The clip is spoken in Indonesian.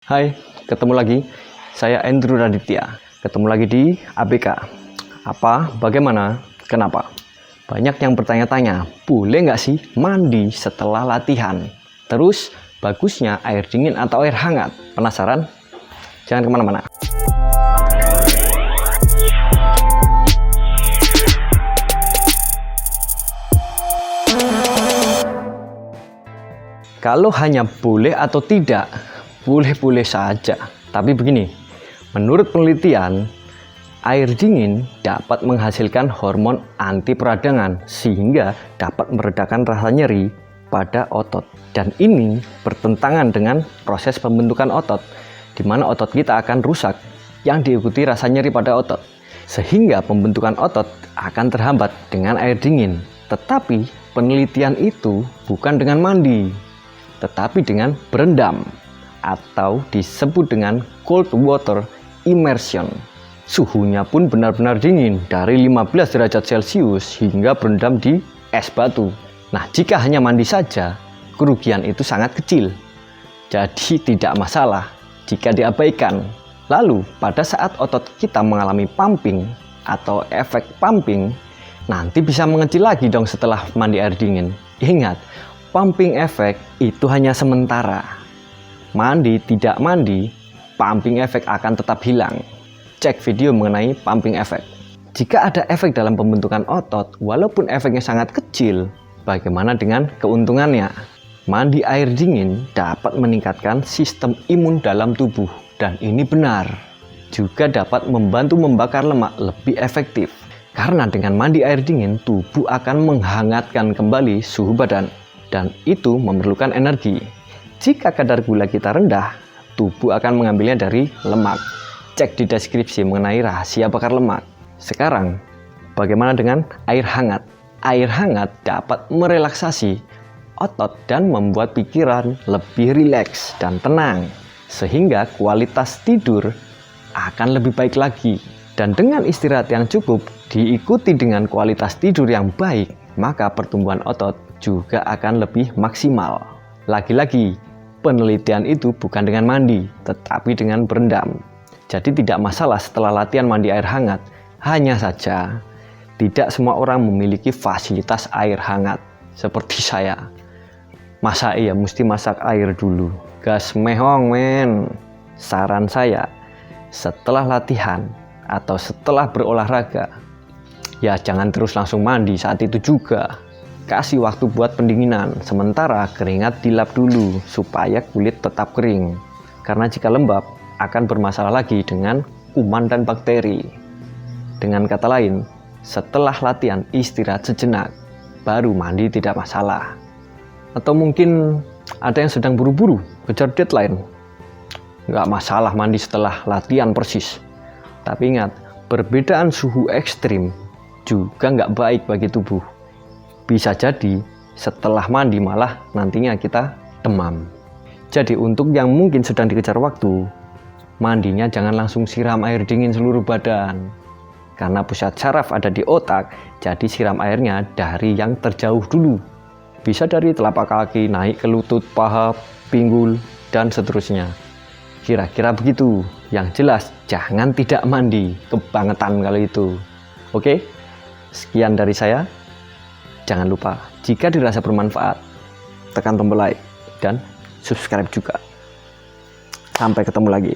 Hai, ketemu lagi. Saya Andrew Raditya. Ketemu lagi di ABK. Apa, bagaimana, kenapa? Banyak yang bertanya-tanya, boleh nggak sih mandi setelah latihan? Terus, bagusnya air dingin atau air hangat? Penasaran? Jangan kemana-mana. Kalau hanya boleh atau tidak, boleh-boleh saja. Tapi begini, menurut penelitian, air dingin dapat menghasilkan hormon anti peradangan sehingga dapat meredakan rasa nyeri pada otot. Dan ini bertentangan dengan proses pembentukan otot, di mana otot kita akan rusak yang diikuti rasa nyeri pada otot. Sehingga pembentukan otot akan terhambat dengan air dingin. Tetapi penelitian itu bukan dengan mandi, tetapi dengan berendam atau disebut dengan cold water immersion. Suhunya pun benar-benar dingin dari 15 derajat Celcius hingga berendam di es batu. Nah, jika hanya mandi saja, kerugian itu sangat kecil. Jadi tidak masalah jika diabaikan. Lalu, pada saat otot kita mengalami pumping atau efek pumping, nanti bisa mengecil lagi dong setelah mandi air dingin. Ingat, pumping efek itu hanya sementara. Mandi tidak mandi, pumping efek akan tetap hilang. Cek video mengenai pumping efek. Jika ada efek dalam pembentukan otot, walaupun efeknya sangat kecil, bagaimana dengan keuntungannya? Mandi air dingin dapat meningkatkan sistem imun dalam tubuh, dan ini benar. Juga dapat membantu membakar lemak lebih efektif. Karena dengan mandi air dingin, tubuh akan menghangatkan kembali suhu badan. Dan itu memerlukan energi. Jika kadar gula kita rendah, tubuh akan mengambilnya dari lemak. Cek di deskripsi mengenai rahasia bakar lemak. Sekarang, bagaimana dengan air hangat? Air hangat dapat merelaksasi otot dan membuat pikiran lebih rileks dan tenang. Sehingga kualitas tidur akan lebih baik lagi. Dan dengan istirahat yang cukup, diikuti dengan kualitas tidur yang baik, maka pertumbuhan otot juga akan lebih maksimal. Lagi-lagi, penelitian itu bukan dengan mandi, tetapi dengan berendam. Jadi tidak masalah setelah latihan mandi air hangat. Hanya saja, tidak semua orang memiliki fasilitas air hangat seperti saya. Masa iya mesti masak air dulu? Gas mehong men. Saran saya, setelah latihan atau setelah berolahraga, ya jangan terus langsung mandi saat itu juga. Kasih waktu buat pendinginan, sementara keringat dilap dulu supaya kulit tetap kering. Karena jika lembab, akan bermasalah lagi dengan kuman dan bakteri. Dengan kata lain, setelah latihan istirahat sejenak, baru mandi tidak masalah. Atau mungkin ada yang sedang buru-buru, kejar deadline. Nggak masalah mandi setelah latihan persis. Tapi ingat, perbedaan suhu ekstrim juga nggak baik bagi tubuh. Bisa jadi setelah mandi malah nantinya kita demam. Jadi untuk yang mungkin sedang dikejar waktu, mandinya jangan langsung siram air dingin seluruh badan. Karena pusat saraf ada di otak, jadi siram airnya dari yang terjauh dulu. Bisa dari telapak kaki naik ke lutut, paha, pinggul, dan seterusnya. Kira-kira begitu. Yang jelas jangan tidak mandi, kebangetan kalau itu. Oke, sekian dari saya. Jangan lupa, jika dirasa bermanfaat, tekan tombol like dan subscribe juga. Sampai ketemu lagi.